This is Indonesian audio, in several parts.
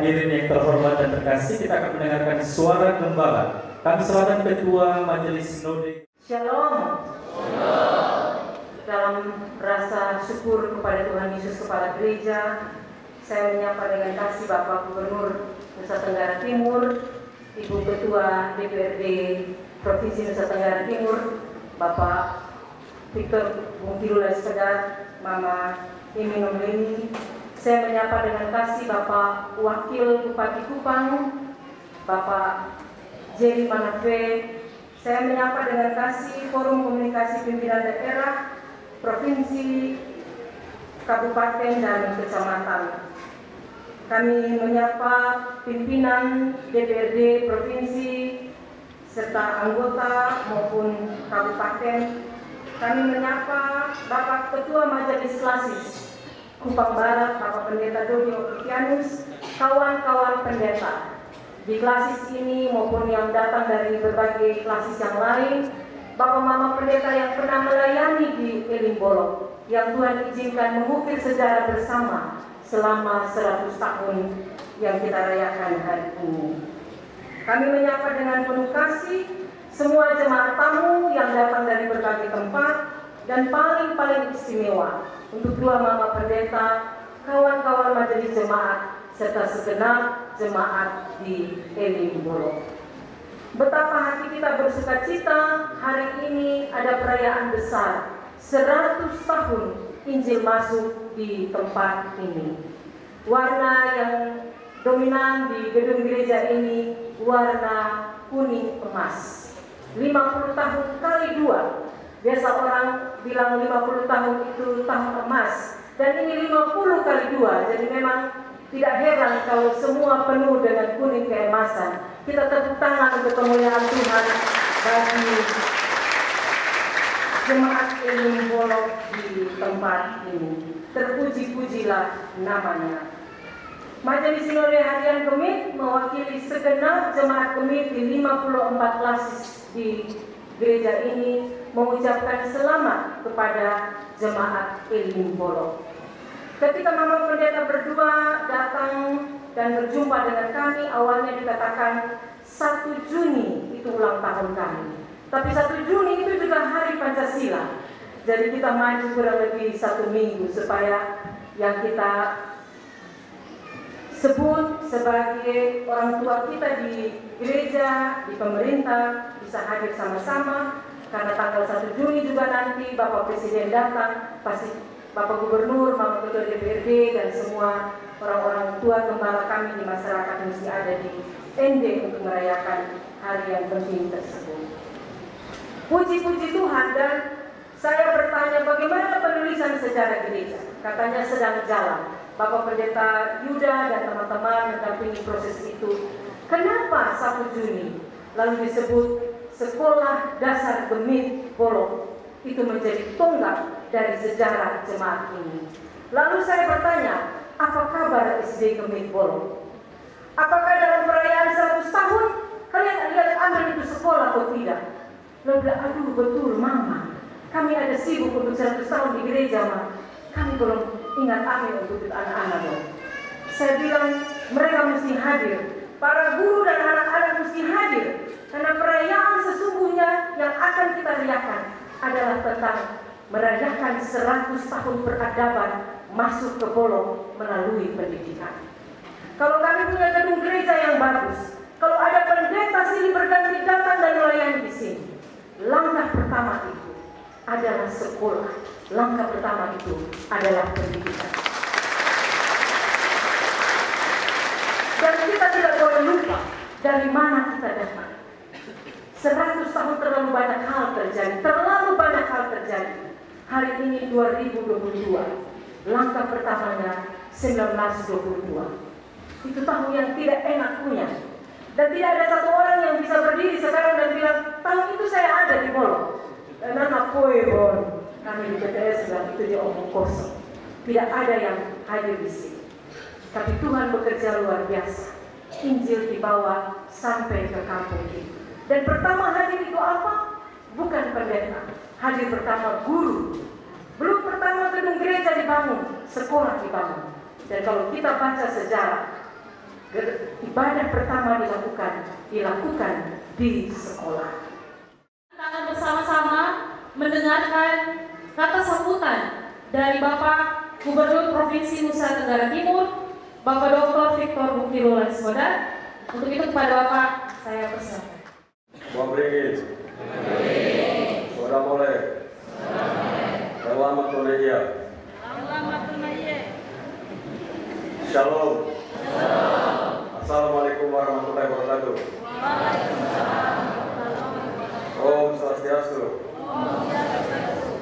Hadirin yang terhormat dan terkasih, kita akan mendengarkan suara gembala. Kami serahkan Ketua Majelis Sinode. Shalom. Dalam rasa syukur kepada Tuhan Yesus Kepala Gereja, saya menyapa dengan kasih Bapak Gubernur Nusa Tenggara Timur, Ibu Ketua DPRD Provinsi Nusa Tenggara Timur, Bapak Victor Bungkirulai Sekedar, Mama Imi Nomlini. Saya menyapa dengan kasih Bapak Wakil Bupati Kupang, Bapak Jerry Manafe. Saya menyapa dengan kasih Forum Komunikasi Pimpinan Daerah, Provinsi, Kabupaten, dan Kecamatan. Kami menyapa pimpinan DPRD Provinsi, serta anggota maupun Kabupaten. Kami menyapa Bapak Ketua Majelis Klasis Kupang Barat, Bapak Pendeta Dodi Oktavianus, kawan-kawan pendeta di klasis ini maupun yang datang dari berbagai klasis yang lain, Bapak Mama Pendeta yang pernah melayani di Elimbolok, yang Tuhan izinkan mengukir sejarah bersama selama 100 tahun yang kita rayakan hari ini. Kami menyapa dengan penuh kasih semua jemaat tamu yang datang dari berbagai tempat, dan paling istimewa untuk dua Mama Pendeta, kawan-kawan majelis jemaat, serta segenap jemaat di Elimbolok. Betapa hati kita bersuka cita, hari ini ada perayaan besar 100 tahun Injil masuk di tempat ini. Warna yang dominan di gedung gereja ini warna kuning emas. 50 tahun kali 2. Biasa orang bilang 50 tahun itu tahun emas, dan ini 50 kali 2. Jadi memang tidak heran kalau semua penuh dengan kuning keemasan. Kita tepuk tangan untuk kemuliaan Tuhan bagi jemaat Elimbolok di tempat ini. Terpuji-pujilah namanya. Majelis Sinode Harian Kemit mewakili segenap jemaat Kemit di 54 klasis di gereja ini mengucapkan selamat kepada jemaat Elimbolok. Ketika Mama Pendeta berdua datang dan berjumpa dengan kami, awalnya dikatakan 1 Juni itu ulang tahun kami. Tapi 1 Juni itu juga hari Pancasila. Jadi kita maju kurang lebih 1 minggu supaya yang kita sebut sebagai orang tua kita di gereja, di pemerintah bisa hadir sama-sama. Karena tanggal 1 Juni juga nanti Bapak Presiden datang, pasti Bapak Gubernur, Mama Ketua DPRD, dan semua orang-orang tua gembala kami di masyarakat mesti ada di ND untuk merayakan hari yang penting tersebut. Puji-puji Tuhan, dan saya bertanya bagaimana penulisan sejarah gereja. Katanya sedang jalan. Bapak Pendeta Yuda dan teman-teman mendampingi proses itu. Kenapa 1 Juni lalu disebut Sekolah Dasar Kemit Bolok itu menjadi tonggak dari sejarah jemaat ini? Lalu saya bertanya, apa kabar SD Kemit Bolok? Apakah dalam perayaan 100 tahun kalian lihat ambil itu sekolah atau tidak? Lalu bilang, aduh betul Mama, kami ada sibuk untuk 100 tahun di gereja, Ma. Kami belum ingat ambil untuk anak-anak. Saya bilang mereka mesti hadir, para guru dan anak-anak mesti hadir, karena perayaan sesungguhnya yang akan kita rayakan adalah tentang merayakan 100 tahun peradaban masuk ke Bolok melalui pendidikan. Kalau kami punya gedung gereja yang bagus, kalau ada pendeta silih berganti datang dan melayani di sini, langkah pertama itu adalah sekolah. Langkah pertama itu adalah pendidikan. Dan kita tidak boleh lupa dari mana kita datang. 100 tahun terlalu banyak hal terjadi. Hari ini 2022. Langkah pertamanya 1922. Itu tahun yang tidak enak punya. Dan tidak ada satu orang yang bisa berdiri sekarang dan bilang, tahun itu saya ada di Bolok. Dan anak koebon. Kami di PTS bilang itu dia omong kosong. Tidak ada yang hadir di sini. Tapi Tuhan bekerja luar biasa. Injil dibawa sampai ke kampung itu. Dan pertama hadir itu apa? Bukan pendeta. Hadir pertama guru. Belum pertama gedung gereja dibangun, sekolah dibangun. Dan kalau kita baca sejarah, ibadah pertama dilakukan di sekolah. Akan bersama-sama mendengarkan kata sambutan dari Bapak Gubernur Provinsi Nusa Tenggara Timur, Bapak Dr. Victor Bukiro Lansmoda. Untuk itu kepada Bapak saya persilakan. Buang beringin. Sudah mulai. Selamat Tunaia. Shalom. Assalamualaikum warahmatullahi wabarakatuh. Om Swastiastu.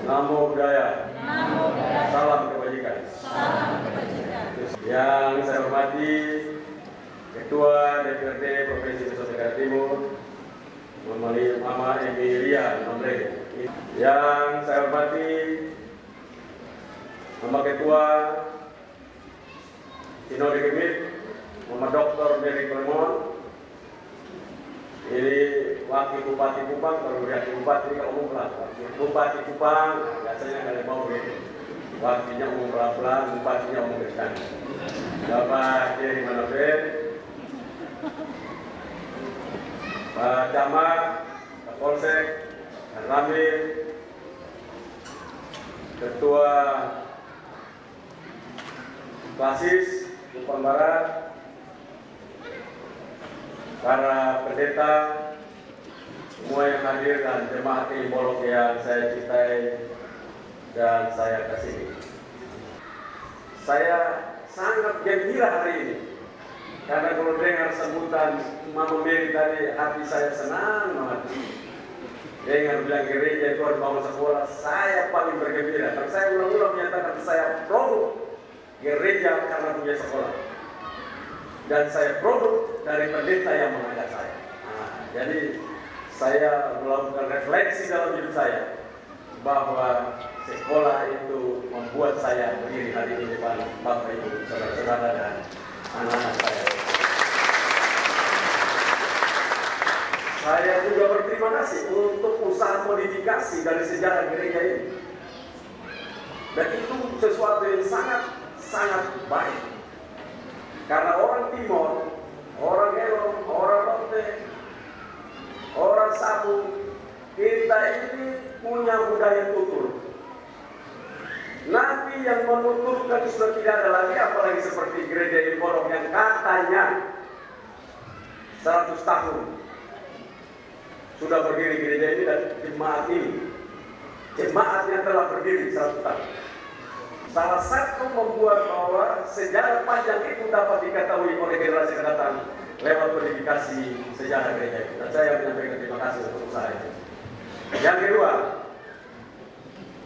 Namo Buddhaya. Salam kebajikan. Yang saya hormati Ketua DPRD Provinsi Nusa Tenggara Timur, Mama Emilia Nombre. Yang saya hormati Mama Ketua Sinode Gemit, Mama Dr. Mary Clemon. Ini Wakil Bupati Kupang, kalau lihat Bupati kalau umum lah. Bupati Kupang biasanya nggak mau begitu. Wakilnya umum pelan-pelan, Bupatinya umum dekat. Bapak Jerry Manover, Pak Camat, Pak Polsek, Pak Ramil, Ketua Basis Kupang Barat, para pendeta, semua yang hadir dan jemaat Bolok yang saya cintai dan saya kasihi. Saya sangat gembira hari ini karena kalau dengar sambutan Mama Mary tadi, hati saya senang banget. Dengar bilang gereja itu harus bangun sekolah, saya paling bergembira. Karena saya ulang-ulang menyatakan saya produk gereja karena punya sekolah. Dan saya produk dari pendeta yang mengajar saya. Jadi saya melakukan refleksi dalam hidup saya bahwa sekolah itu membuat saya berdiri hari ini depan Bapak Ibu, saudara-saudara dan anak-anak saya. Saya juga berterima kasih untuk usaha modifikasi dari sejarah gereja ini. Dan itu sesuatu yang sangat baik. Karena orang Timor, orang Elong, orang Lote, orang Sabu, kita ini punya budaya tutur. Nabi yang menuturkan sudah tidak ada lagi, apalagi seperti gereja di Bolok yang katanya 100 tahun sudah berdiri gereja ini dan jemaat ini. Jemaatnya telah berdiri 100 tahun. Salah satu membuat bahwa sejarah panjang itu dapat diketahui oleh generasi yang datang lewat modifikasi sejarah gereja itu. Dan saya menyampaikan terima kasih untuk usaha itu. Yang kedua,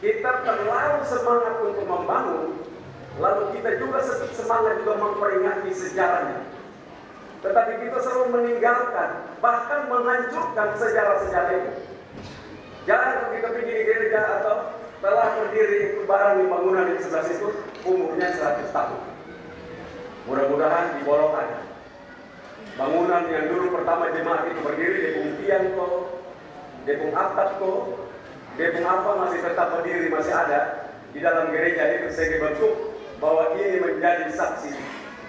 kita terlalu semangat untuk membangun, lalu kita juga semangat juga memperingati sejarahnya. Tetapi kita selalu meninggalkan, bahkan menghancurkan sejarah-sejarah itu. Jangan kita pergi di gereja atau telah berdiri itu barang di bangunan di sebelah situ umurnya 100 tahun. Mudah-mudahan di Bolok ada bangunan yang dulu pertama jemaat itu berdiri di Bungkian kok, di Bung Atap kok, di Bung apa masih tetap berdiri, masih ada di dalam gereja itu sebagai bentuk bahwa ini menjadi saksi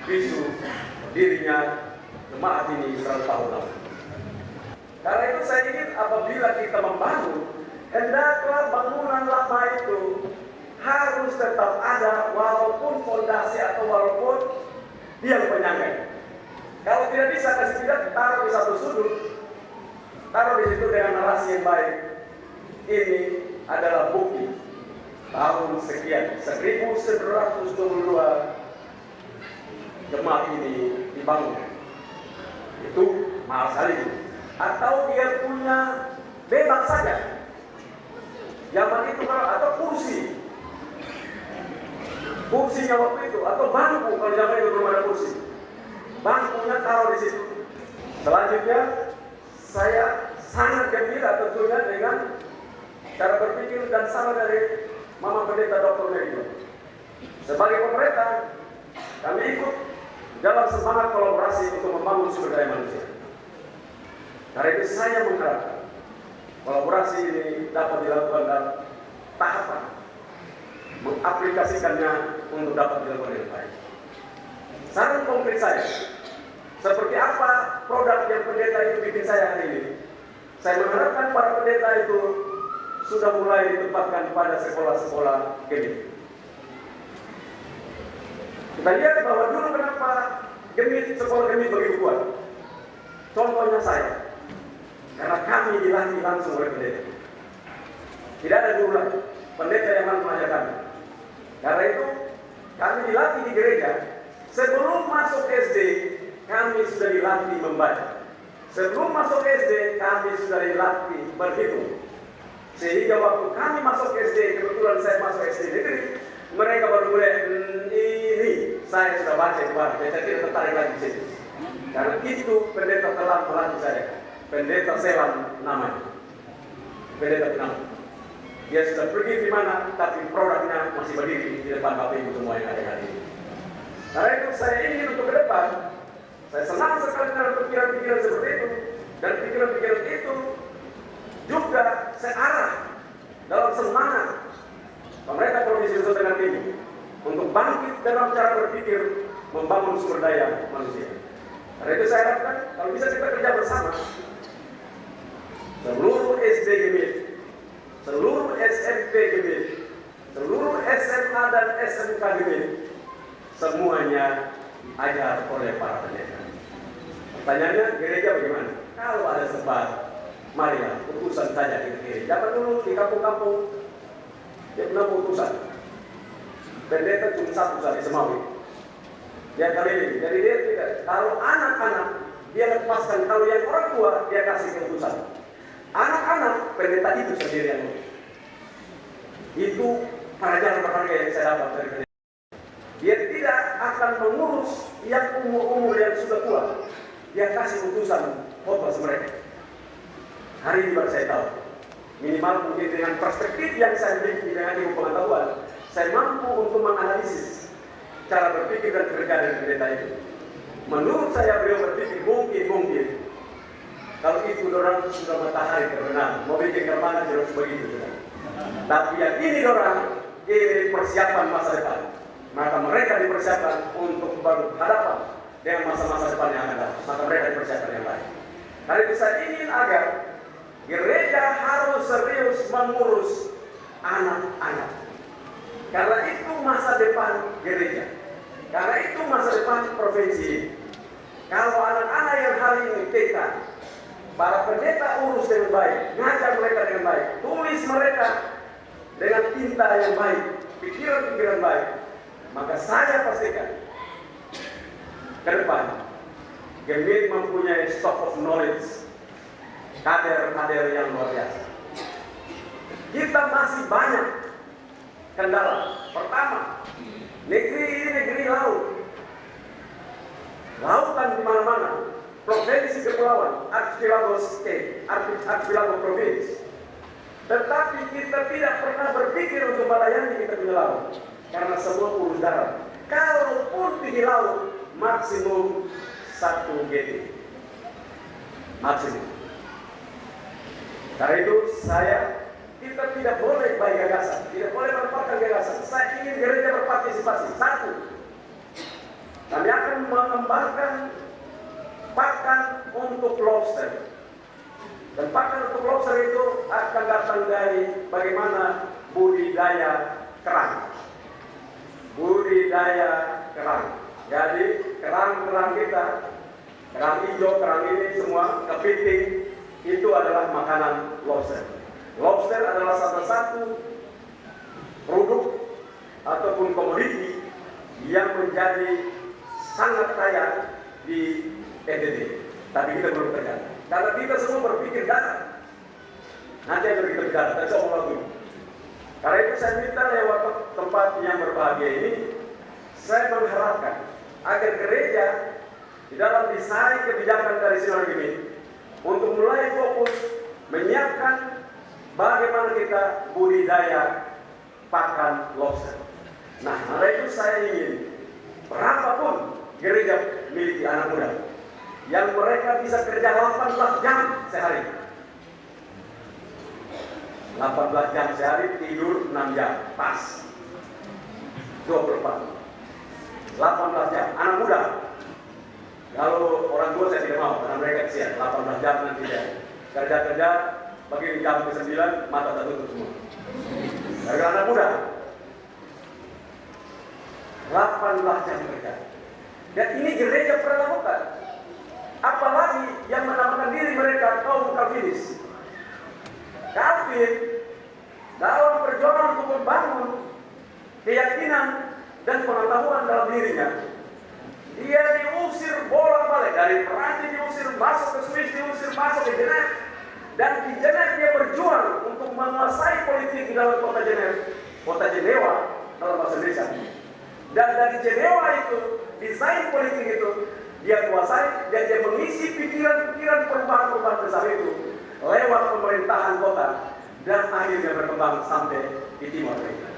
bisu dirinya jemaat ini 100 tahun lalu. Karena itu saya ingin apabila kita membangun, hendaklah bangunan lama itu harus tetap ada walaupun fondasi atau walaupun tiang penyangga. Kalau tidak bisa, kasih tidak taruh di satu sudut, taruh di situ dengan narasi yang baik. Ini adalah bukti tahun sekian 1922 jemaat ini dibangun. Itu mahal sekali. Atau dia punya bebas saja. Zaman itu atau kursinya waktu itu atau bangku, kalau zaman itu belum ada kursi, bangkunya taruh di situ. Selanjutnya saya sangat gembira tentunya dengan cara berpikir dan saran dari Mama Pendeta Dr. Mary. Sebagai pemerintah, kami ikut dalam semangat kolaborasi untuk membangun sumber daya manusia. Karena itu saya mengharapkan kolaborasi ini dapat dilakukan dalam tahapan, mengaplikasikannya untuk dapat dilakukan dengan baik. Saran konkret saya, seperti produk yang pendeta itu bikin saya hari ini. Saya mengharapkan para pendeta itu sudah mulai ditempatkan pada sekolah-sekolah gemit. Kita lihat bahwa dulu kenapa sekolah gemit begitu kuat. Contohnya saya, karena kami dilatih langsung oleh pendeta. Tidak ada guru lagi, pendeta yang mengajar kami. Karena itu kami dilatih di gereja. Sebelum masuk SD, kami sudah dilatih membaca. Sebelum masuk SD, kami sudah dilatih berhitung. Sehingga waktu kami masuk SD, kebetulan saya masuk SD negeri, mereka baru mulai, ini saya sudah baca kemarin, saya tidak tertarik lagi di sini. Karena itu pendeta telah melatih saya. Pendeta Selan namanya. Pendeta Penang. Dia sudah pergi di mana, tapi produknya masih berdiri di depan Bapak Ibu semua yang ada hari ini. Karena itu saya ingin untuk ke depan, saya senang sekali dengan pikiran-pikiran seperti itu. Dan pikiran-pikiran itu juga saya arah dalam semangat pemerintah Provinsi Nusa Tenggara Timur untuk bangkit dalam cara berpikir membangun sumber daya manusia. Karena itu saya harapkan kalau bisa kita kerja bersama, seluruh SD Gemit, seluruh SMP Gemit, seluruh SMA dan SMK Gemit, semuanya ajar oleh para pendeta. Pertanyaannya, gereja bagaimana? Kalau ada sempat, marilah utusan saja di gereja. Zaman dulu di kampung-kampung, dia pernah utusan. Pendeta cuma satu saja, Semawi. Dia kali ini, jadi dia tidak. Kalau anak-anak, dia lepaskan. Kalau yang orang tua, dia kasih keputusan. Anak-anak, pendeta itu sendiri yang itu pelajaran berharga yang saya dapat dari pendeta. Dia tidak akan mengurus yang umur-umur yang sudah tua. Dia kasih utusan khotbah mereka. Hari ini baru saya tahu. Minimal mungkin dengan perspektif yang saya miliki dengan ilmu pengetahuan, saya mampu untuk menganalisis cara berpikir dan kerja dari pendeta itu. Menurut saya beliau berpikir mungkin kalau itu orang sudah matahari terbenam, mau bikin kemana jelas begitu. Tapi yang ini orang ini persiapan masa depan. Maka mereka dipersiapkan untuk berhadapan dengan masa-masa depan yang akan datang. Maka mereka dipersiapkan yang baik. Karena itu saya ingin agar gereja harus serius mengurus anak-anak. Karena itu masa depan gereja. Karena itu masa depan provinsi ini. Kalau anak-anak yang hari ini TK, para pendeta urus dengan baik, ngajar mereka dengan baik, tulis mereka dengan tinta yang baik, pikiran-pikiran baik, maka saya pastikan ke depan Gemit mempunyai stock of knowledge, kader-kader yang luar biasa. Kita masih banyak kendala. Pertama, negeri ini negeri laut, lautan di mana-mana, provinsi kepulauan, archipelago state, archipelago provinsi. Tetapi kita tidak pernah berpikir untuk melayani kita punya laut, karena semua urus darat. Kalaupun tinggi laut, maksimum 1 GT, maksimum. Karena itu kita tidak boleh baik gagasan, tidak boleh melepaskan gagasan. Saya ingin gereja berpartisipasi. Satu, kami akan mengembangkan pakan untuk lobster. Dan pakan untuk lobster itu akan datang dari bagaimana budidaya kerang. Budidaya kerang. Jadi kerang-kerang kita, kerang hijau, kerang ini semua, kepiting, itu adalah makanan lobster. Lobster adalah salah satu produk ataupun komoditi yang menjadi sangat kaya di NTT. Tapi kita belum kerja. Karena kita semua berpikir darat. Nanti akan kita bicara, dan saya mau lakukan. Karena itu saya minta lewat tempat yang berbahagia ini, saya mengharapkan agar gereja di dalam desain kebijakan dari Sinode Gemit untuk mulai fokus menyiapkan bagaimana kita budidaya pakan lobster. Nah, karena itu saya ingin berapapun gereja miliki anak muda yang mereka bisa kerja 18 jam sehari. 18 jam sehari, tidur 6 jam, pas 24. 18 jam, anak muda. Kalau orang tua saya tidak mau, karena mereka kesian, 18 jam nanti dia kerja-kerja, bagi jam ke-9, mata tertutup semua. Karena anak muda, 18 jam kerja. Dan ini gereja pernah lakukan. Apalagi yang menamakan diri mereka kaum Calvinis. Calvin dalam perjuangan untuk membangun keyakinan dan pengetahuan dalam dirinya, dia diusir bolak-balik dari Perancis, diusir masuk ke Swiss, diusir masuk ke Geneva, dan di Geneva dia berjuang untuk menguasai politik di dalam kota Jenewa dalam bahasa Indonesia. Dan dari Jenewa itu, desain politik itu dia kuasai, dan dia mengisi pikiran-pikiran perubahan-perubahan besar itu lewat pemerintahan kota, dan akhirnya berkembang sampai di Timur Tengah.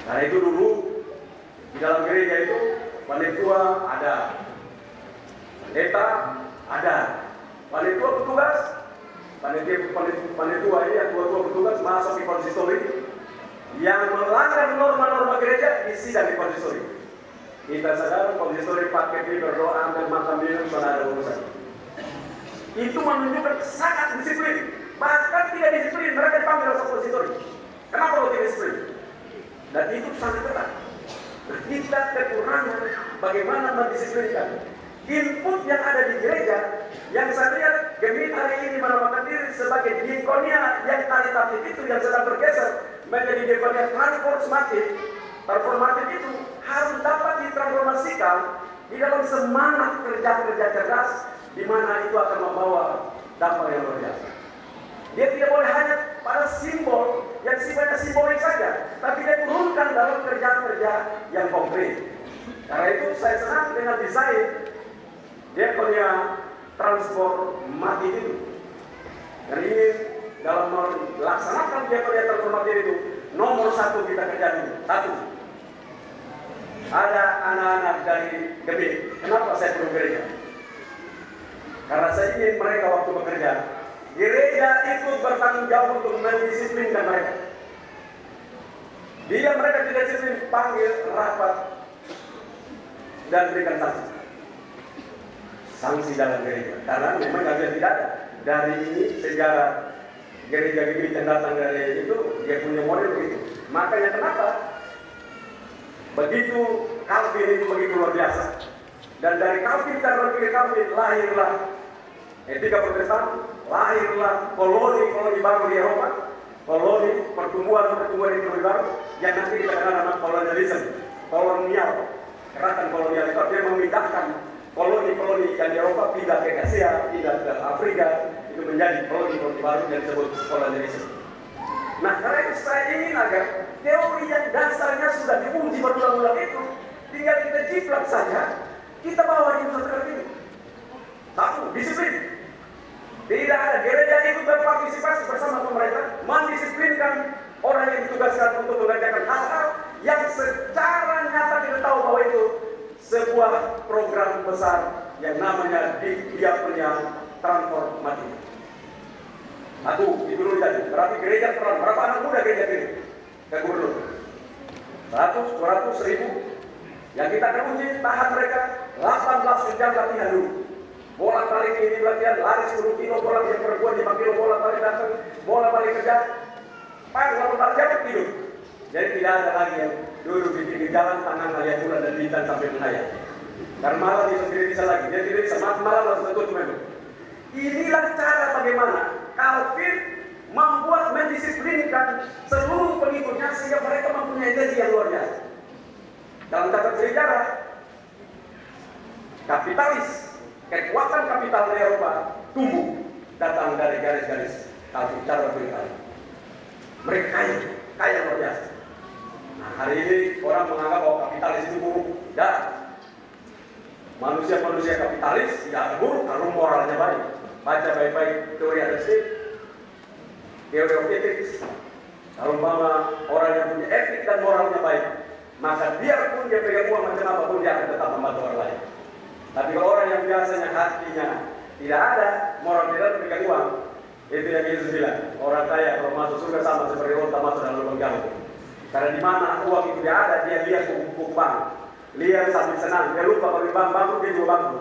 Karena itu dulu di dalam gereja itu panitua ada, pendeta ada, panitua petugas, panitua ini yang tua-tua petugas masuk di konsistori, yang melanggar norma-norma gereja disidang di konsistori. Kita sadar konsistori pakai berdoa, ambil makan minum, saudara urusan. Itu menunjukkan sangat disiplin. Bahkan tidak disiplin, mereka dipanggil oleh konsistori. Kenapa kalau tidak disiplin? Dan itu sangat ketat. Nah, kita kekurangan bagaimana mendisiplinkan. Input yang ada di gereja, yang saya lihat Gemit hari ini menamakan diri sebagai diakonia yang kalitatif itu, yang sedang bergeser menjadi diakonia transformatif itu harus dapat ditransformasikan di dalam semangat kerja-kerja cerdas, di mana itu akan membawa dampak yang luar biasa. Dia tidak boleh hanya pada simbol yang sifatnya simbolik saja, tapi dia turunkan dalam kerja-kerja yang konkret. Karena itu saya senang dengan desain dia punya transformatif itu. Dan ini dalam melaksanakan dia punya transformatif itu, nomor 1 kita kerja dulu. 1. Ada anak-anak dari Gemit. Kenapa saya perlu gereja? Karena saya ingin mereka waktu bekerja, gereja ikut bertanggung jawab untuk mendisiplinkan mereka. Bila mereka tidak disiplin, panggil rapat dan berikan sanksi. Sanksi dalam gereja. Karena memang tidak ada. Dari ini sejarah gereja Gemit yang datang dari itu, dia punya model begitu. Makanya kenapa begitu Calvin itu begitu luar biasa. Dan dari Calvin dan berpikir Calvin lahirlah etika Protestan, lahirlah koloni baru di Eropa, koloni pertumbuhan ekonomi baru yang nanti kita kenal nama kolonialisme, kolonial, gerakan kolonial itu dia memindahkan koloni yang di Eropa pindah ke Asia, pindah ke Afrika, itu menjadi koloni baru yang disebut kolonialisme. Nah, karena itu saya ingin agar teori yang dasarnya sudah diuji berulang-ulang itu tinggal kita jiplak saja, kita bawa di Nusantara ini. 1. Disiplin. Tidak ada gereja itu berpartisipasi bersama pemerintah mendisiplinkan orang yang ditugaskan untuk mengerjakan hal-hal yang secara nyata kita tahu bahwa itu sebuah program besar yang namanya diakonia transformatif. 1. Itu dulu jadi. Berarti gereja peran. Berapa anak muda gereja ini? Ke gubernur. 100, 200, 1000. Yang kita akan uji tahan mereka 18 jam latihan dulu. Bolak-balik ini latihan, lari 10 kilo, bolak yang perempuan 5 kilo, bolak-balik datang, bolak-balik kerja. Pak, 18 jam tidur. Jadi tidak ada lagi yang duduk di pinggir jalan, tangan melihat bulan dan bintang sampai menayang. Karena malam dia sendiri bisa lagi. Dia tidak bisa malam langsung tutup memang. Inilah cara bagaimana Calvin membuat mendisiplinkan seluruh pengikutnya sehingga mereka mempunyai energi yang luar biasa. Dalam tata sejarah, kapitalis, kekuatan kapital di Eropa tumbuh datang dari garis-garis Calvin cara berkali. Mereka kaya luar biasa. Nah, hari ini orang menganggap bahwa kapitalis itu buruk. Dan manusia kapitalis tidak ada buruk kalau moralnya baik. Baca baik-baik teori Adam Smith, teori of ethics. Kalau orang yang punya etik dan moralnya baik, maka biarpun dia pegang uang macam apapun dia akan tetap membantu orang lain. Tapi kalau orang yang biasanya hatinya tidak ada, moral tidak pegang uang, itu yang Yesus bilang, orang kaya kalau masuk surga sama seperti onta masuk dalam lubang jarum. Karena di mana uang itu tidak ada, dia lihat buku bank, lihat sambil senang. Dia lupa kalau di bangku dia juga bangku.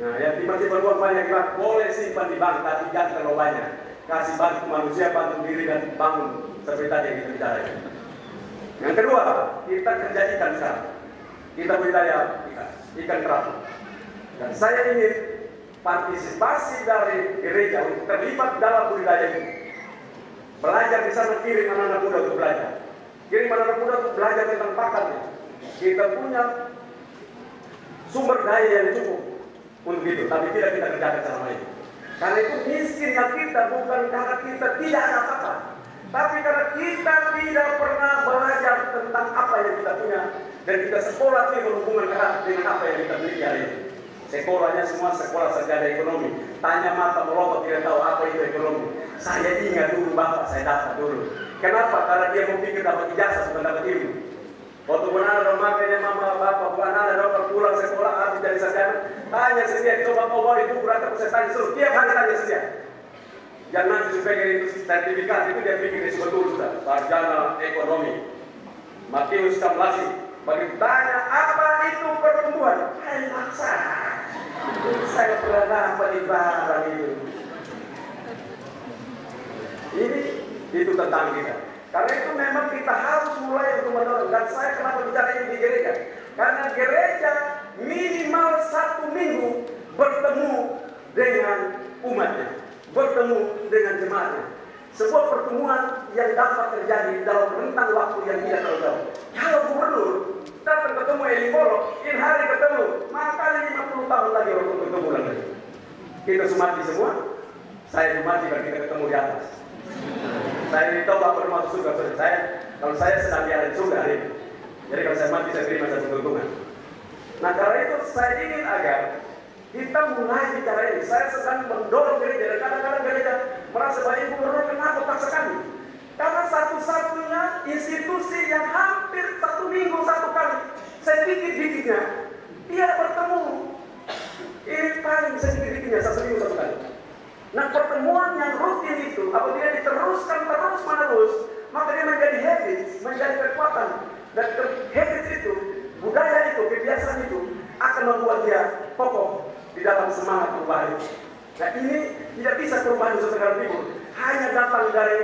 Nah, yang di masjid berbuat banyak kita boleh simpan di bank, tapi jangan terlalu banyak. Kasih bantu manusia, bantu diri dan bangun seperti tadi yang kita bicara. Yang kedua, kita kerja ikan sekarang. Kita budidaya ikan kerapu. Dan saya ingin partisipasi dari gereja untuk terlibat dalam budidaya ini. Belajar di sana, kirim anak-anak muda untuk belajar. Kirim anak-anak muda untuk belajar tentang pakatnya. Kita punya sumber daya yang cukup untuk itu, tapi tidak kita kerjakan selama ini. Karena itu miskinnya kita bukan karena kita tidak ada apa-apa, tapi karena kita tidak pernah belajar tentang apa yang kita punya, dan kita sekolah tidak berhubungan erat dengan apa yang kita miliki hari ini. Sekolahnya semua sekolah sarjana ekonomi. Tanya mata melotot tidak tahu apa itu ekonomi. Saya ingat dulu bapak saya dapat dulu. Kenapa? Karena dia mau pikir dapat ijazah bukan dapat ilmu. Waktu benar makanya mama bapak bukan anak dokter pulang sekolah habis dari sarjana, tanya setia, coba kau bawa itu berapa saya tanya suruh tiap hari tanya setia. Jangan nanti supaya itu sertifikat itu dia pikir itu betul sudah sarjana ekonomi. Matius Kamlasi bagi tanya apa itu pertumbuhan? Hai maksa. Saya pernah dapat di barang itu. Ini itu tentang kita. Karena itu memang kita harus mulai untuk mendorong. Dan saya kenapa bicara ini di gereja? Karena gereja minimal 1 minggu bertemu dengan umatnya, bertemu dengan jemaatnya. Sebuah pertemuan yang dapat terjadi dalam rentang waktu yang tidak terlalu jauh. Kalau gubernur datang ketemu Eli Molo, in hari ketemu, maka 50 tahun lagi waktu ketemu lagi. Kita semati semua, saya semati kalau kita ketemu di atas. Saya ini tahu apa termasuk surga seperti saya. Kalau saya sedang di atas surga hari ini. Jadi kalau saya mati saya terima satu keuntungan. Nah karena itu saya ingin agar kita mulai bicara ini. Saya sedang mendorong gereja dan kadang-kadang gereja merasa bahwa gubernur kenapa paksa kami? Karena satu-satunya institusi yang hampir 1 minggu 1 kali saya dikit-dikitnya dia bertemu. Ini paling sedikit-dikitnya 1 minggu 1 kali. Nah pertemuan yang rutin itu apabila diteruskan terus menerus, maka dia menjadi habits, menjadi kekuatan. Dan habits itu, budaya itu, kebiasaan itu akan membuat dia kokoh di dalam semangat perubahan itu. Nah ini tidak bisa perubahan di Nusa Timur hanya datang dari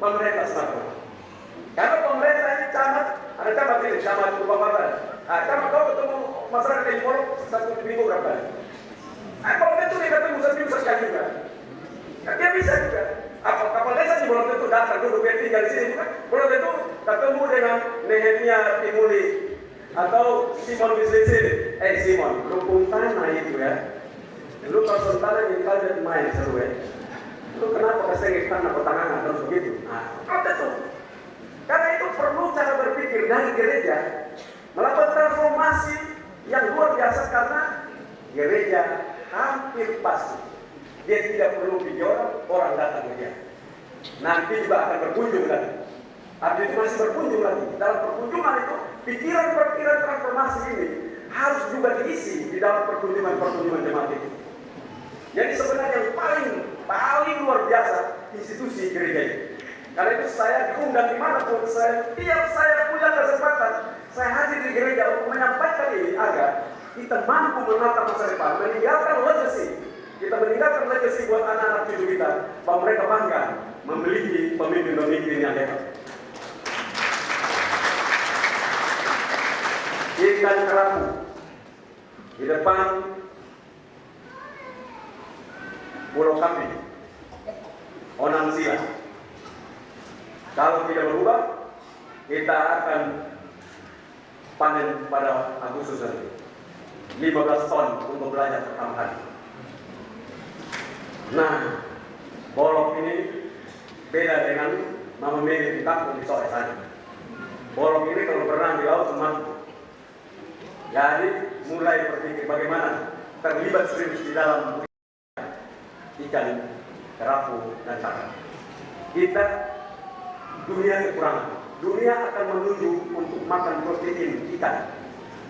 pemerintah semata. Karena pemerintah ini camat, ada camat ini, camat Bupati. Nah, camat kau ketemu masyarakat di Polo 1 minggu berapa kali? Nah, kalau itu dia ketemu 1 minggu sekali juga. Nah, dia bisa juga. Kapal desa di belum tentu datang dulu biar tinggal di sini bukan? Belum tentu ketemu dengan Nehemia Timuli atau Simon Wislesini. Simon, lu tanah itu ya. Lu kalau sementara yang kalian main seru ya. Lu kenapa kasih tanah pertanganan terus begitu? Nah, belum tentu. Karena itu perlu cara berpikir dari gereja melakukan transformasi yang luar biasa karena gereja hampir pasti dia tidak perlu video orang datang ke dia. Nanti juga akan berkunjung lagi. Tapi itu masih berkunjung lagi. Dalam perkunjungan itu, pikiran-pikiran transformasi ini harus juga diisi di dalam perkunjungan jemaat itu. Jadi sebenarnya yang paling luar biasa institusi gereja ini. Karena itu saya diundang dimanapun tiap saya punya kesempatan, saya hadir di gereja untuk menyampaikan ini agar kita mampu menatap masa depan, meninggalkan legacy. Kita meninggalkan legacy buat anak-anak cucu kita, bahwa mereka bangga memiliki pemimpin-pemimpin yang hebat. Ikan kerapu di depan Pulau Kapi, Onang Sila. Kalau tidak berubah, kita akan panen pada Agustus nanti. 15 ton untuk belajar pertama kali. Nah, bolok ini beda dengan Mama Mary di kampung di sore sana. Bolok ini kalau berenang di laut semua. Jadi mulai berpikir bagaimana terlibat serius di dalam ikan, kerapu, dan kakap. Kita dunia kekurangan. Dunia akan menuju untuk makan protein ikan.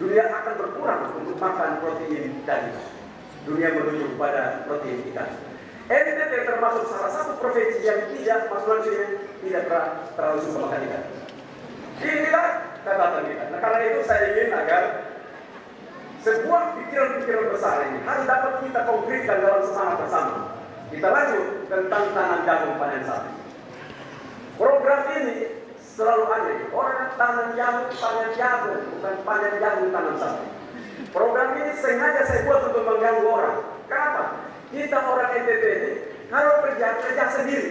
Dunia akan berkurang untuk makan protein dan dunia menuju pada protein ikan. NTT termasuk salah satu provinsi yang tidak manusia tidak terlalu suka makan ikan. Inilah catatan kita. Nah, karena itu saya ingin agar sebuah pikiran-pikiran besar ini harus dapat kita konkretkan dalam semangat bersama. Kita lanjut tentang tanam jagung panen sapi. Program ini selalu aneh. Orang tanam jagung panen jagung, bukan panen jagung tanam sapi. Program ini sengaja saya buat untuk mengganggu orang. Kenapa? Kita orang NTT ini kalau kerja sendiri.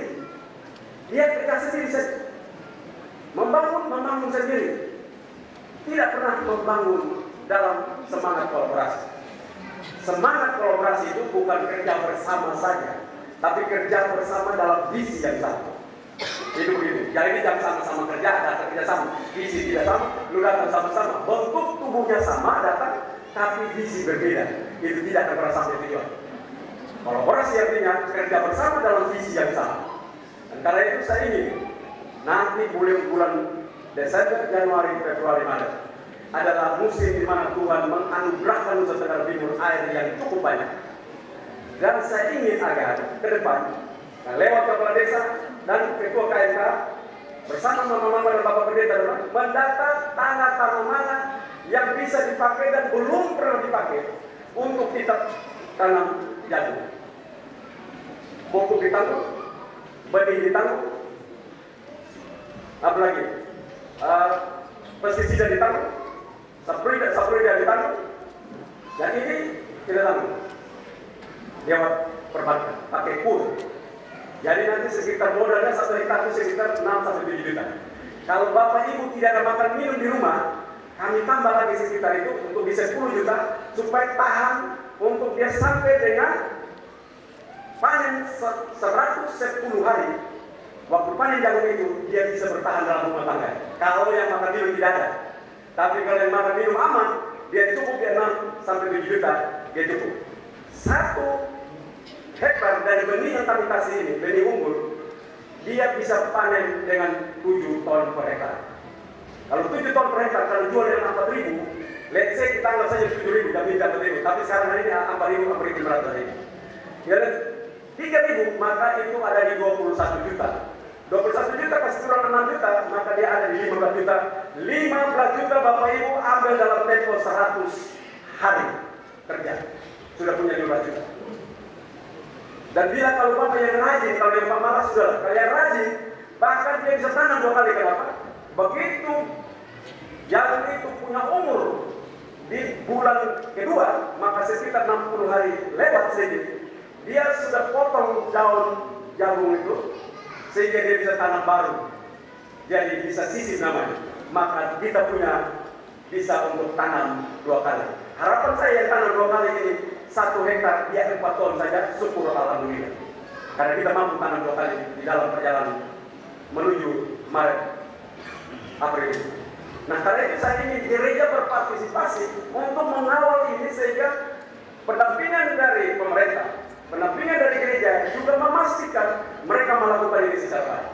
Dia kerja sendiri saja. Membangun sendiri. Tidak pernah membangun dalam semangat kolaborasi. Semangat kolaborasi itu bukan kerja bersama saja, tapi kerja bersama dalam visi yang sama. Itu begitu. Jadi jangan sama-sama kerja, datang tidak sama, visi tidak sama, lu datang sama-sama, bentuk tubuhnya sama, datang, tapi visi berbeda. Itu tidak akan pernah sampai tujuan. Kolaborasi artinya kerja bersama dalam visi yang sama. Dan karena itu saya ingin nanti bulan Desember, Januari, Februari, Maret adalah musim di mana Tuhan menganugerahkan Nusa Tenggara Timur air yang cukup banyak. Dan saya ingin agar ke depan, lewat kepala desa dan ketua KMK bersama mama-mama dan bapak pendeta mendata tanah-tanah mana yang bisa dipakai dan belum pernah dipakai untuk kita tanam jagung. Pupuk ditanggung, benih ditanggung, apalagi pestisida ditanggung, Saprida ditanggung, dan ini kita tanggung lewat perbankan, pakai kur. Jadi nanti sekitar modalnya 1 hektar itu sekitar 6-7 juta. Kalau bapak ibu tidak ada makan minum di rumah, kami tambah lagi sekitar itu untuk bisa 10 juta supaya tahan untuk dia sampai dengan panen 110 hari. Waktu panen jagung itu dia bisa bertahan dalam rumah tangga. Kalau yang makan minum tidak ada. Tapi kalau yang makan minum aman, dia cukup dia 6-7 juta, dia cukup. 1 hektar dari benih yang kami kasih ini, benih unggul, dia bisa panen dengan 7 ton per hektar. Kalau 7 ton per hektar, kalau jual dengan 4.000, let's say kita anggap saja 7.000, dan minta 4.000, tapi sekarang hari ini 4.500. Ya, 3.000, maka itu ada di 21 juta. 21 juta kasih kurang 6 juta, maka dia ada di 15 juta. 15 juta Bapak Ibu ambil dalam tempo 100 hari kerja. Sudah punya 15 juta. Dan bila kalau Bapak yang rajin, kalau yang pemalas sudah, kalau yang rajin, bahkan dia bisa tanam 2 kali. Kenapa? Begitu jagung itu punya umur di bulan kedua, maka sekitar 60 hari lewat sedikit, dia sudah potong daun jagung itu, sehingga dia bisa tanam baru. Jadi bisa sisir namanya. Maka kita bisa untuk tanam 2 kali. Harapan saya yang tanam 2 kali ini 1 hektar dia 4 ton saja, syukur alhamdulillah. Karena kita mampu tanam 2 kali di dalam perjalanan menuju Maret, April. Nah karena itu saya ingin gereja berpartisipasi untuk mengawal ini sehingga pendampingan dari pemerintah, pendampingan dari gereja juga memastikan mereka melakukan ini secara baik.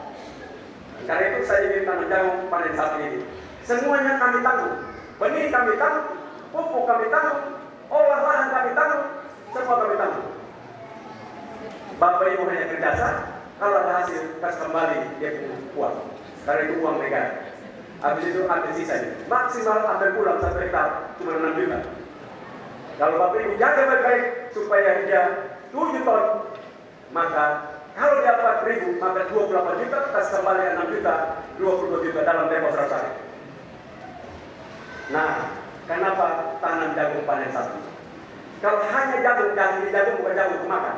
Karena itu saya ingin tanam jagung panen sapi ini. Semuanya kami tanggung. Benih kami tanggung, pupuk kami tanggung, olah lahan kami tanggung, semua kami tanggung. Bapak Ibu hanya berjasa, kalau ada hasil kasih kembali dia punya uang. Karena itu uang negara. Habis itu ambil sisanya. Maksimal ambil pulang 1 hektar cuma 6 juta. Kalau Bapak Ibu jaga baik-baik supaya dia 7 ton, maka kalau dia 4.000, maka 28 juta, kasih kembali 6 juta, 22 juta dalam tempo 100 hari. Nah, kenapa tanam jagung panen sapi? Kalau hanya jagung bukan jagung untuk makan.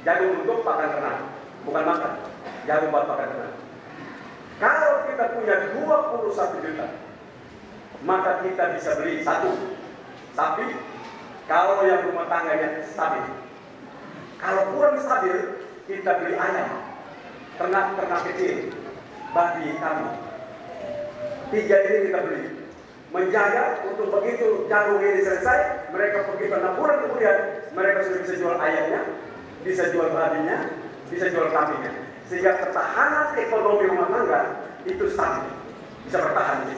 Jagung untuk pakan ternak, bukan makan. Jagung buat pakan ternak. Kalau kita punya 21 juta, maka kita bisa beli 1 sapi. Kalau yang rumah tangganya stabil. Kalau kurang stabil, kita beli ayam, ternak kecil, babi, kambing. 3 ini kita beli. Menjaga untuk begitu jagung ini selesai, mereka pergi 6 bulan kemudian, mereka sudah bisa jual ayamnya, bisa jual babinya, bisa jual kambingnya. Sehingga ketahanan ekonomi rumah tangga itu stabil, bisa bertahan.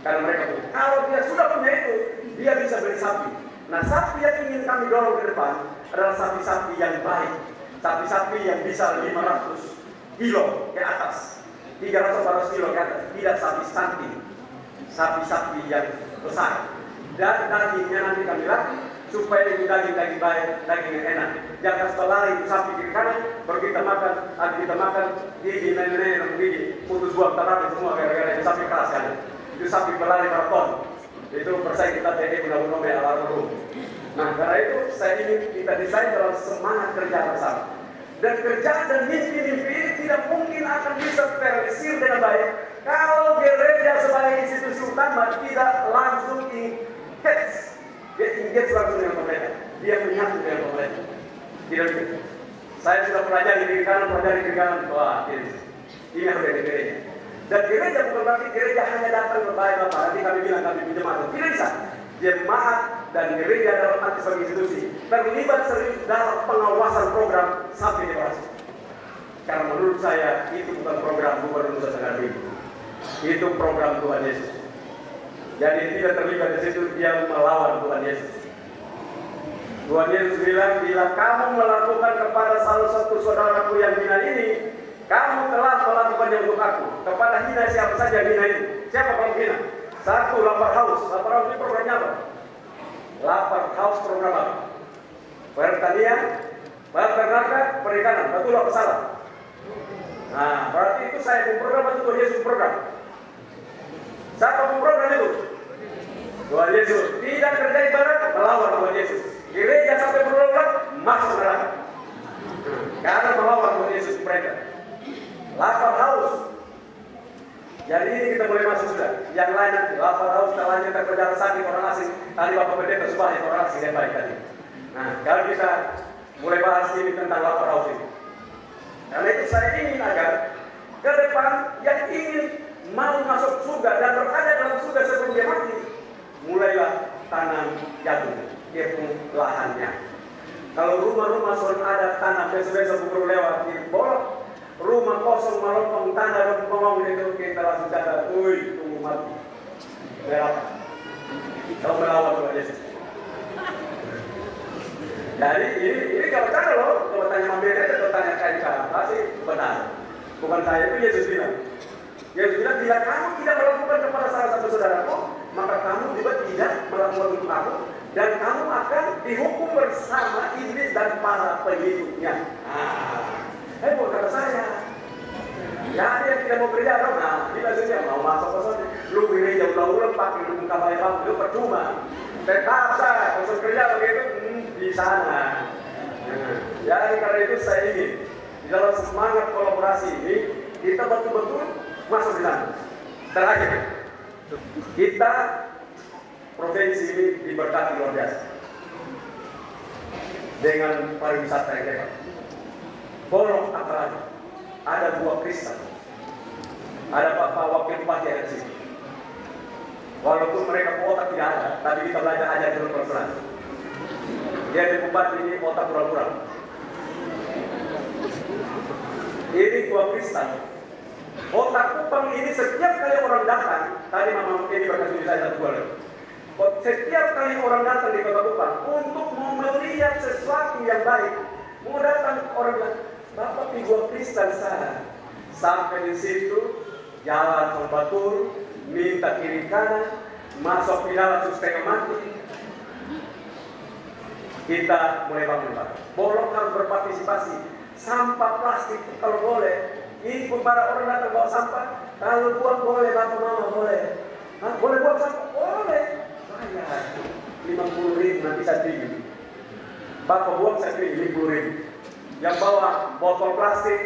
Karena mereka punya. Kalau dia sudah punya itu, dia bisa beli sapi. Nah, sapi yang ingin kami dorong ke depan adalah sapi-sapi yang baik. Sapi-sapi yang bisa 500 kilo ke atas, 300-400 kilo ke atas. Tidak sapi stunting, sapi-sapi yang besar. dan dagingnya nanti kami latih supaya itu daging baik, daging yang enak. Jangan setelah itu sapi kiri kanan, baru kita makan, gigi nenek gigi, putus buah terapi semua gara-gara itu sapi keras kan. Itu sapi pelari maraton. Itu persaing kita jadi guna-guna ala-ala. Nah, karena itu saya ingin kita desain dalam semangat kerja bersama. Dan kerja dan mimpi-mimpi ini tidak mungkin akan bisa terrealisir dengan baik kalau gereja sebagai institusi utama tidak langsung engage. Dia engage langsung dengan pemerintah. Dia menyatu dengan pemerintah. Tidak begitu. Saya sudah pelajari kiri kanan, wah, ini harus dari gereja. Dan gereja bukan berarti gereja hanya datang berbaik Bapak. Nanti kami bilang kami jemaat. Tidak bisa. Jemaat dan gereja dalam arti sebagai institusi terlibat serius dalam pengawasan program sampai dewasa. Karena menurut saya itu bukan program Gubernur Nusa Tenggara Timur. Itu program Tuhan Yesus. Jadi tidak terlibat di situ, dia melawan Tuhan Yesus. Tuhan Yesus bilang, bila kamu melakukan kepada salah satu saudaraku yang hina ini, kamu telah melakukannya untuk aku. Kepada hina siapa saja hina itu? Siapa kamu hina? Satu, lapar haus. Lapar haus ini programnya apa? Lapar haus program apa? Pertanian, peternakan, perikanan. Betul apa salah? Nah, berarti itu saya pun program atau Tuhan Yesus program? Siapa pun program itu? Tuhan Yesus. Tidak kerja ibarat, melawan Tuhan Yesus. Gereja sampai berulang masuk neraka. Karena melawan Tuhan Yesus mereka. Lapar haus. Jadi ini kita boleh masuk sudah. Yang lain nanti lapar haus, talanya terperjalanan sakit orang asing. Tadi Bapak Pendeta Subahnya orang asing yang baik tadi. Nah, kalau kita mulai bahas ini tentang lapar haus ini. Karena itu saya ingin agar ke depan yang ingin mau masuk surga dan berada dalam surga sebelum dia mati, mulailah tanam jagung, kepung lahannya. Kalau rumah-rumah sudah ada tanam, besok-besok buru lewat di bolok, rumah kosong melompong tanah dan pembangun itu kita langsung catat, tunggu mati. Berapa? Kalau melawan Tuhan Yesus. Jadi ini kalau cara loh, kalau tanya Mambere atau tanya KIK, pasti benar. Bukan saya, itu Yesus bilang. Yesus bilang, bila kamu tidak melakukan kepada salah satu saudaramu, maka kamu juga tidak melakukan untuk aku, dan kamu akan dihukum bersama iblis dan para pengikutnya. Bukan kata saya. Ya ada yang tidak mau kerja, nah bila saja mau masuk ke sana, lu gereja ulang-ulang pakai dukung kapal yang itu percuma. Tetap saya, masuk kerja begitu di sana. Jadi karena itu saya ingin di dalam semangat kolaborasi ini kita betul-betul masuk di sana. Terakhir, kita provinsi ini diberkati luar biasa dengan pariwisata yang hebat. Bolong apalagi ada buah kristal, ada Bapak Wakil Bupati ada di sini. Walaupun mereka otak tidak ada, tapi kita belajar aja dulu pelan-pelan. Dia di bupati ini otak pura-pura. Ini buah kristal. Otak Kupang ini setiap kali orang datang, tadi Mama ini berkasih saya satu bulan. Setiap kali orang datang di Kota Kupang untuk mau melihat sesuatu yang baik, mau datang orang bilang, Bapak di buah kristal sana. Sampai di situ jalan Sombatur, minta kiri kanan, masuk di dalam setengah mati. Kita mulai bangun Pak. Bolong harus berpartisipasi. Sampah plastik kalau boleh. Ini pun para orang datang bawa sampah. Kalau buang boleh, Bapak Mama boleh. Boleh buang sampah? Boleh. Bayar 50.000 nanti saya pilih. Bapak buang saya pilih 50.000. Yang bawa botol plastik,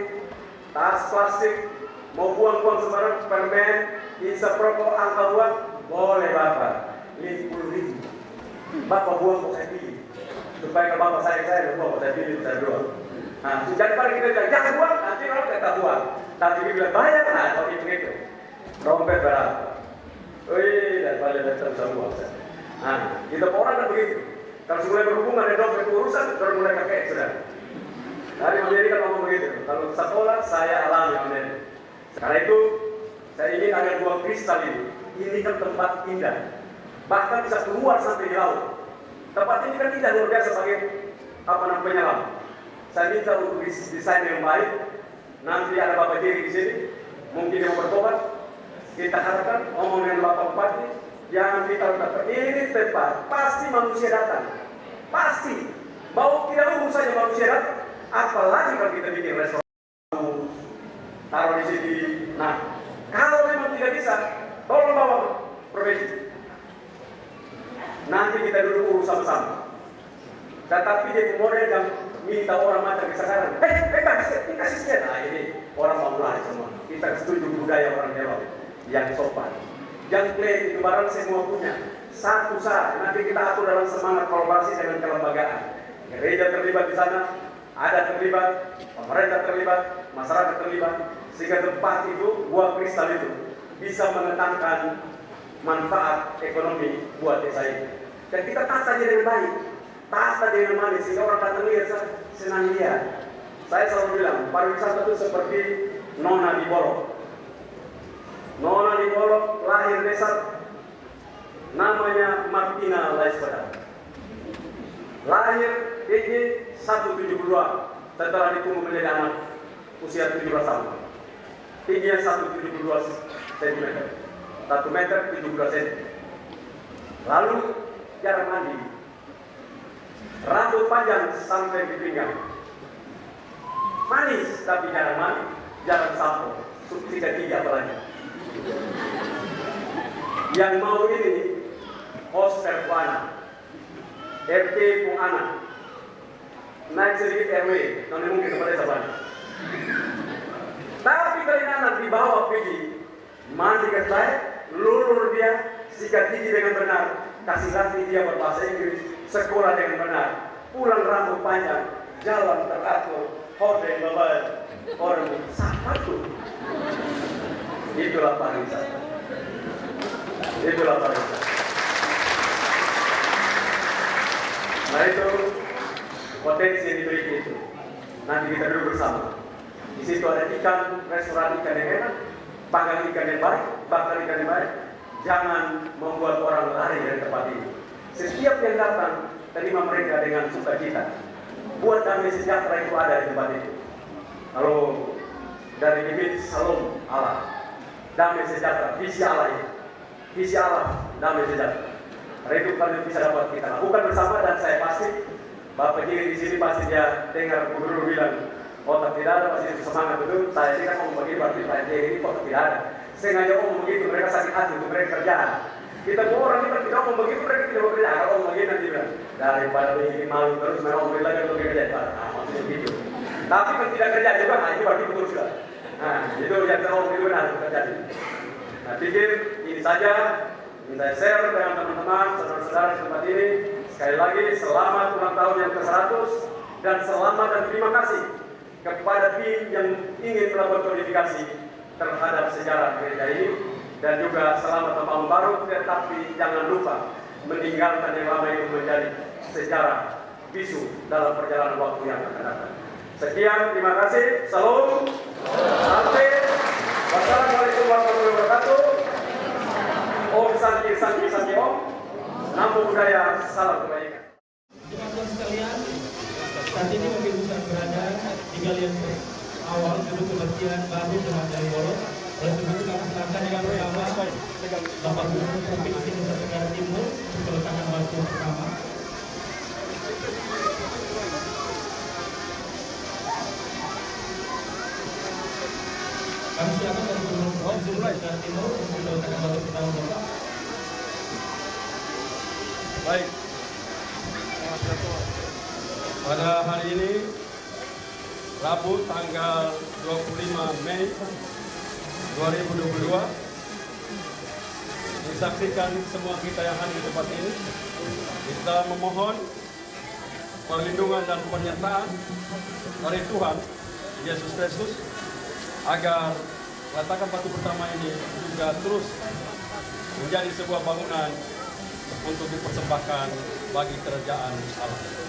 tas plastik, mau buang-buang sembarang permen, isap rokok, angka buang, boleh Bapak. 50.000. Bapak buang kok saya pilih. Supaya kalau Bapak saya buang, saya pilih, saya buang. Nah, jadi pada kita bilang, jangan buang, nanti orang kita buang. Tapi kita bilang, bayar, nah, kalau itu. Dompet berapa? Wih, daripada datang bisa buang. Nah, kita orang kan begitu. Kalau mulai berhubungan dengan dompet urusan, baru mulai pakai, sudah. Dari menjadi kan ngomong begitu. Kalau sekolah, saya alami menjadi. Karena itu, saya ingin agar buah kristal ini kan tempat indah. Bahkan bisa keluar sampai di laut. Tempat ini kan indah luar biasa sebagai penyelam. Saya minta untuk desain yang baik. Nanti ada Bapak Diri di sini, mungkin yang bertobat. Kita harapkan ngomong dengan Bapak Bupati, Jangan kita katakan ini tempat pasti manusia datang, pasti. Mau tidak umum saja manusia datang, apalagi kalau kita bikin restoran taruh di sini. Nah, kalau memang tidak bisa, tolong bawa provinsi. Nanti kita duduk urus sama-sama. Tetapi dia model yang minta orang macam sekarang. Kasih sekian. Nah ini orang mau lari semua. Kita setuju budaya orang Jawa yang sopan. Yang klaim itu barang semua punya. Satu saat nanti kita atur dalam semangat kolaborasi dengan kelembagaan. Gereja terlibat di sana, ada terlibat, pemerintah terlibat, masyarakat terlibat, sehingga tempat itu, buah kristal itu bisa mendatangkan manfaat ekonomi buat desa ini. Dan kita tata dia dengan baik, tata dia dengan manis, sehingga orang datang lihat senang lihat. Saya selalu bilang, pariwisata itu seperti nona di Bolok. Nona di Bolok lahir desa namanya Martina Laispada. Lahir DG 172 setelah ditumbuh menjadi anak usia 17 tahun. Tingginya 172 cm, 1 meter 72 cm. Lalu jarang mandi, rambut panjang sampai di pinggang, manis tapi jarang mandi, jarang sampo, sikat gigi apalagi. Yang mau ini host perempuan, RT pun anak, naik sedikit RW, nanti mungkin kepada sahabat. Tapi kalau anak dibawa pergi mandi ke saya, lulur dia, sikat gigi dengan benar, kasih latih dia berbahasa Inggris, sekolah dengan benar, pulang rambut panjang, jalan teratur, hordeng babal, orang siapa tuh? Itulah pariwisata. Itulah pariwisata. Nah itu potensi yang diberikan itu. Nanti kita duduk bersama. Di situ ada ikan, restoran ikan yang enak, panggang ikan yang baik, bakar ikan yang baik. Jangan membuat orang lari dari tempat ini. Setiap yang datang, terima mereka dengan sukacita. Buat damai sejahtera itu ada di tempat itu. Kalau dari bibit salam Allah, damai sejahtera, visi Allah itu. Visi Allah, damai sejahtera. Karena itu kalian bisa dapat kita lakukan bersama, dan saya pasti Bapak Jiri di sini pasti dia dengar gubernur bilang otak tidak ada, pasti semangat itu. Saya tidak mau begini, berarti Pak Jiri ini otak tidak ada. Sengaja ngomong begitu, mereka sakit hati untuk mereka kerjaan. Kita mau orang kita tidak ngomong begitu, mereka tidak mau kerja. Kalau ngomong begini nanti bilang daripada begini malu terus mereka ngomong lagi untuk kerja. Nah, maksudnya begitu. Tapi kalau tidak kerja juga, nah itu berarti betul sudah. Nah, itu yang terlalu itu benar terjadi. Nah, pikir ini saja. Saya share dengan teman-teman, saudara-saudara di tempat ini. Sekali lagi, selamat ulang tahun yang ke-100 dan selamat dan terima kasih kepada tim yang ingin melakukan kodifikasi terhadap sejarah gereja ini, dan juga selamat tahun baru. Tetapi jangan lupa meninggalkan yang lama itu menjadi sejarah bisu dalam perjalanan waktu yang akan datang. Sekian, terima kasih. Salam. Wassalamualaikum warahmatullahi wabarakatuh. Om Santi Santi Santi Om. Namo Buddhaya, salam kebaikan. Teman-teman sekalian, saat ini Mobil Besar berada di galian awal gedung kebersihan baru Kecamatan Bolok. Oleh sebab itu kami silakan dengan bersama Bapak Gubernur Provinsi Nusa Tenggara Timur untuk meletakkan batu pertama. Kami silakan dari Gubernur Provinsi Nusa Tenggara Timur untuk meletakkan batu pertama, Bapak. Baik, pada hari ini Rabu tanggal 25 Mei 2022 disaksikan semua kita yang hadir di tempat ini. Kita memohon perlindungan dan penyertaan dari Tuhan Yesus Kristus agar letakan batu pertama ini juga terus menjadi sebuah bangunan untuk dipersembahkan bagi kerajaan Allah.